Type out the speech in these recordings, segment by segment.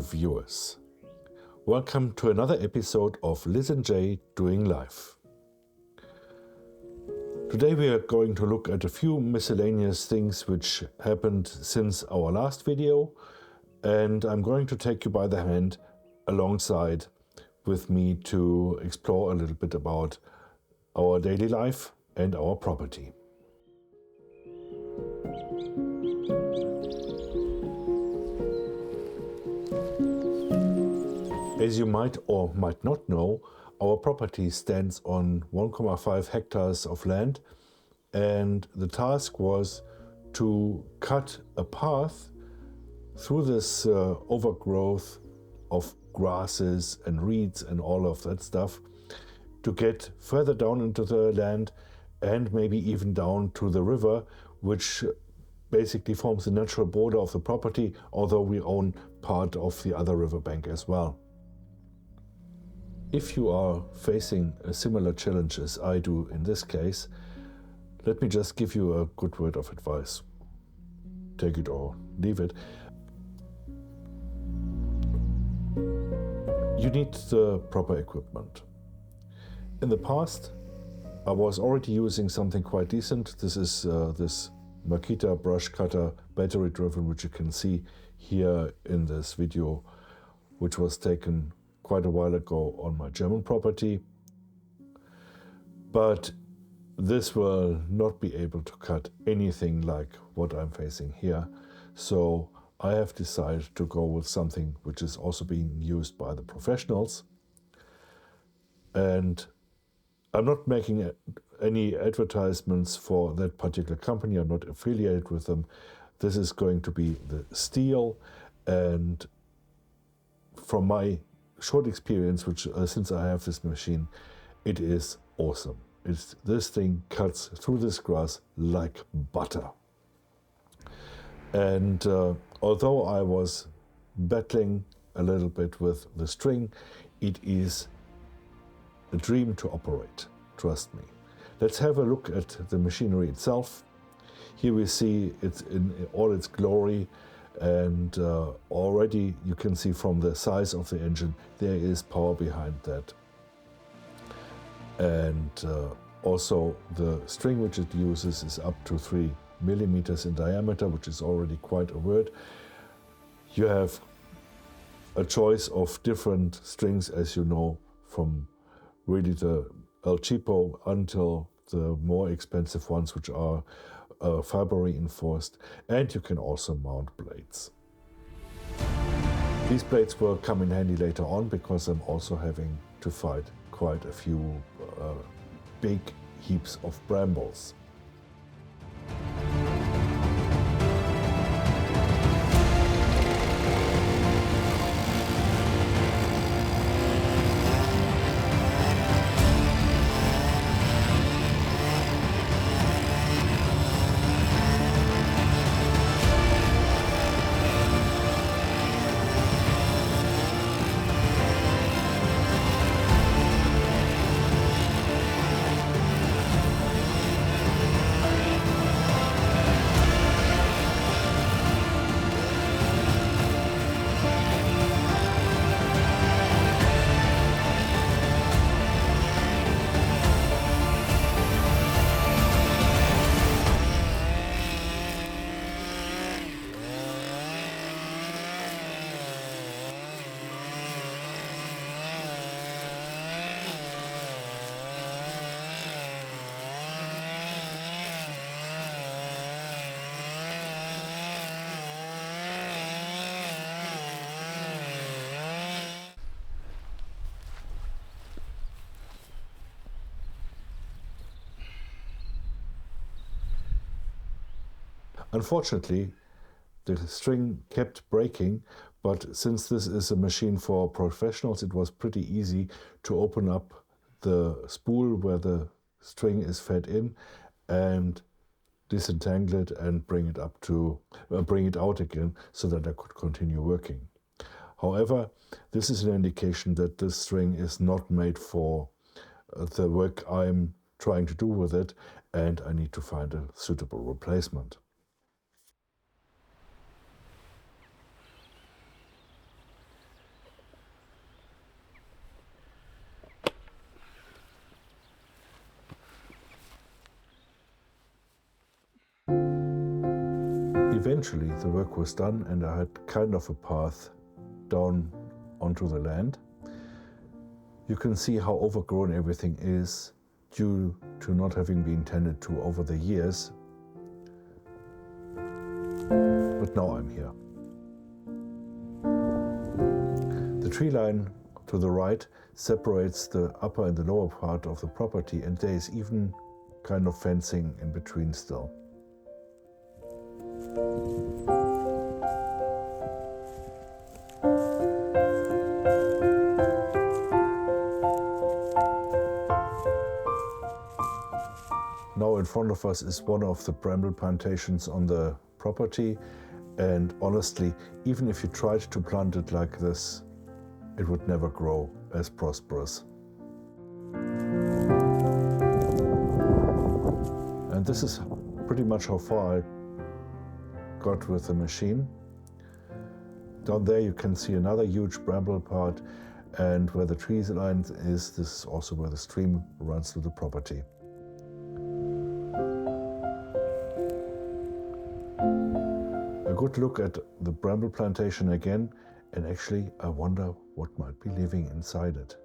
viewers. Welcome to another episode of Liz and Jay Doing Life. Today we are going to look at a few miscellaneous things which happened since our last video, and I'm going to take you by the hand alongside with me to explore a little bit about our daily life and our property. As you might or might not know, our property stands on 1.5 hectares of land, and the task was to cut a path through this overgrowth of grasses and reeds and all of that stuff to get further down into the land and maybe even down to the river, which basically forms the natural border of the property, although we own part of the other riverbank as well. If you are facing a similar challenge as I do in this case, let me just give you a good word of advice. Take it or leave it. You need the proper equipment. In the past, I was already using something quite decent. This is this Makita brush cutter, battery driven, which you can see here in this video, which was taken quite a while ago on my German property. But this will not be able to cut anything like what I'm facing here. So I have decided to go with something which is also being used by the professionals. And I'm not making any advertisements for that particular company. I'm not affiliated with them. This is going to be the Steel, and from my short experience, which since I have this machine, it is awesome. This thing cuts through this grass like butter. And although I was battling a little bit with the string, it is a dream to operate, trust me. Let's have a look at the machinery itself. Here we see it in all its glory, and already you can see from the size of the engine there is power behind that. And also the string which it uses is up to 3 millimeters in diameter, which is already quite a word. You have a choice of different strings, as you know, from really the El Cheapo until the more expensive ones, which are fiber reinforced, and you can also mount blades. These blades will come in handy later on because I'm also having to fight quite a few big heaps of brambles. Unfortunately, the string kept breaking, but since this is a machine for professionals, it was pretty easy to open up the spool where the string is fed in and disentangle it and bring it out again so that I could continue working. However, this is an indication that this string is not made for the work I'm trying to do with it, and I need to find a suitable replacement. eventually the work was done and I had kind of a path down onto the land. You can see how overgrown everything is due to not having been tended to over the years. But now I'm here. The tree line to the right separates the upper and the lower part of the property, and there is even kind of fencing in between still. Now in front of us is one of the bramble plantations on the property, and honestly, even if you tried to plant it like this, it would never grow as prosperous. And this is pretty much how far I got with the machine. Down there you can see another huge bramble part, and where the tree line is, this is also where the stream runs through the property. A good look at the bramble plantation again, and actually I wonder what might be living inside it.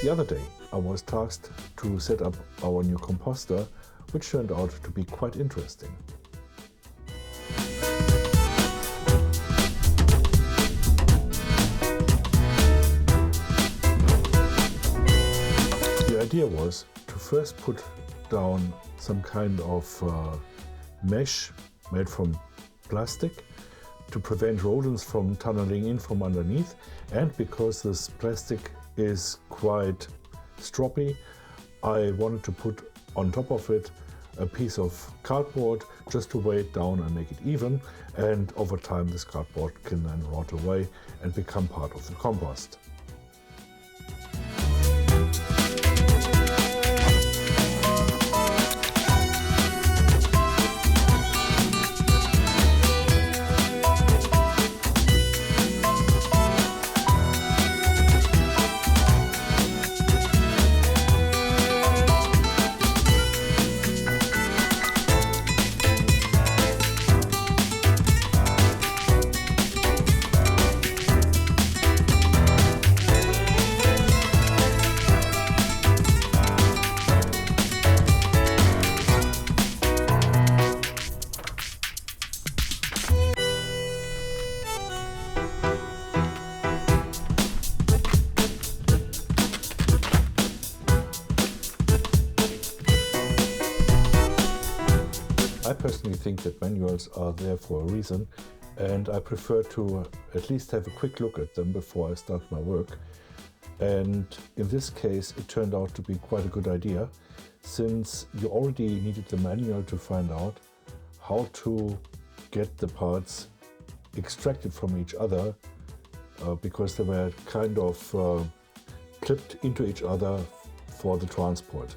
The other day I was tasked to set up our new composter, which turned out to be quite interesting. The idea was to first put down some kind of mesh made from plastic to prevent rodents from tunneling in from underneath, and because this plastic is quite stroppy, I wanted to put on top of it a piece of cardboard just to weigh it down and make it even, and over time this cardboard can then rot away and become part of the compost. I personally think that manuals are there for a reason, and I prefer to at least have a quick look at them before I start my work. And in this case it turned out to be quite a good idea, since you already needed the manual to find out how to get the parts extracted from each other, because they were kind of clipped into each other for the transport.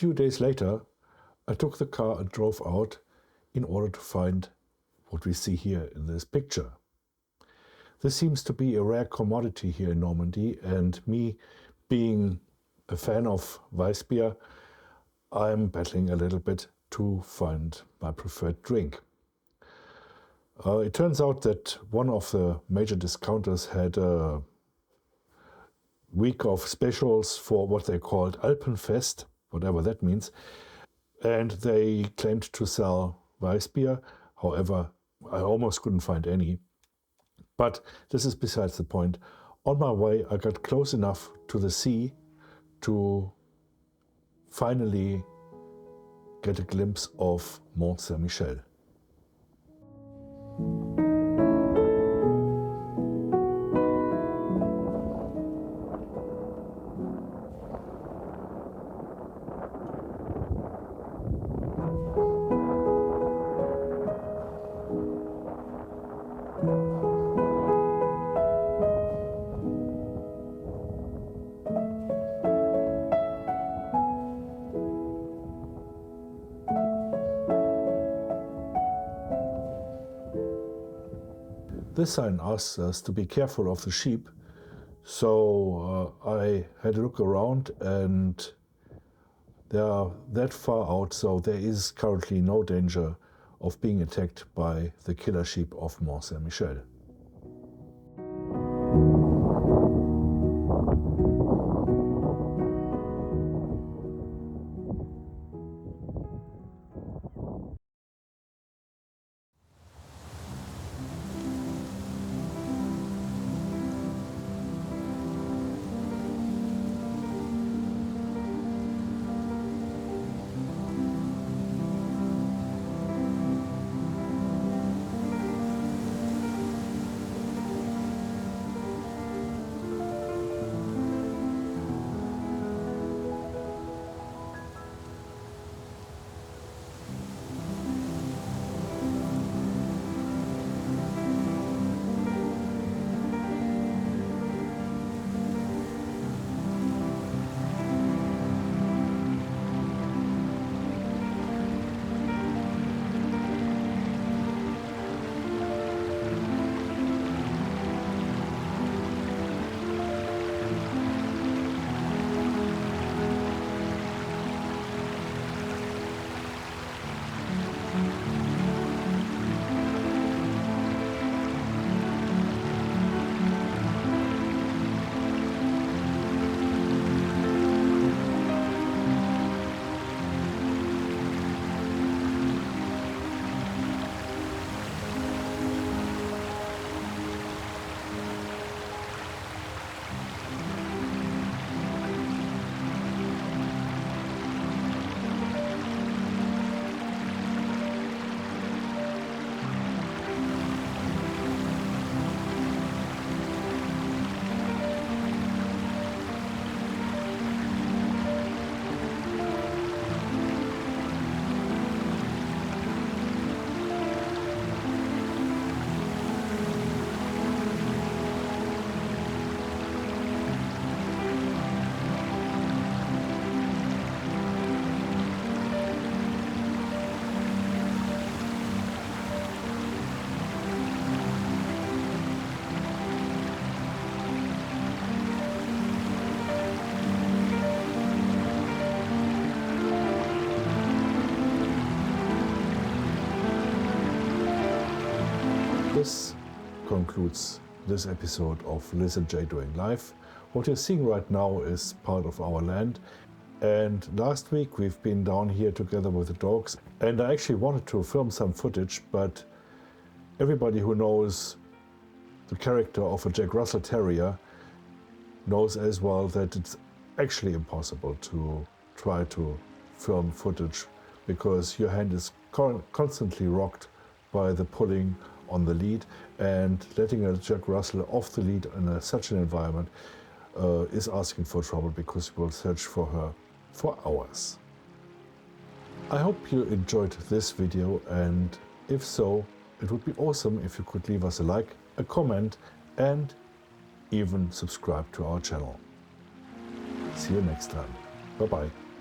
few days later, I took the car and drove out in order to find what we see here in this picture. This seems to be a rare commodity here in Normandy, and me being a fan of Weissbier, I'm battling a little bit to find my preferred drink. It turns out that one of the major discounters had a week of specials for what they called Alpenfest, whatever that means, and they claimed to sell Weissbier. However, I almost couldn't find any. But this is besides the point. On my way, I got close enough to the sea to finally get a glimpse of Mont Saint-Michel. This sign asks us to be careful of the sheep, so I had a look around, and they are that far out, so there is currently no danger of being attacked by the killer sheep of Mont Saint-Michel. This concludes this episode of Liz and Jay Doing Life. What you're seeing right now is part of our land, and last week we've been down here together with the dogs, and I actually wanted to film some footage, but everybody who knows the character of a Jack Russell Terrier knows as well that it's actually impossible to try to film footage because your hand is constantly rocked by the pulling on the lead, and letting a Jack Russell off the lead in such an environment is asking for trouble, because we'll search for her for hours. I hope you enjoyed this video, and if so, it would be awesome if you could leave us a like, a comment, and even subscribe to our channel. See you next time. Bye bye.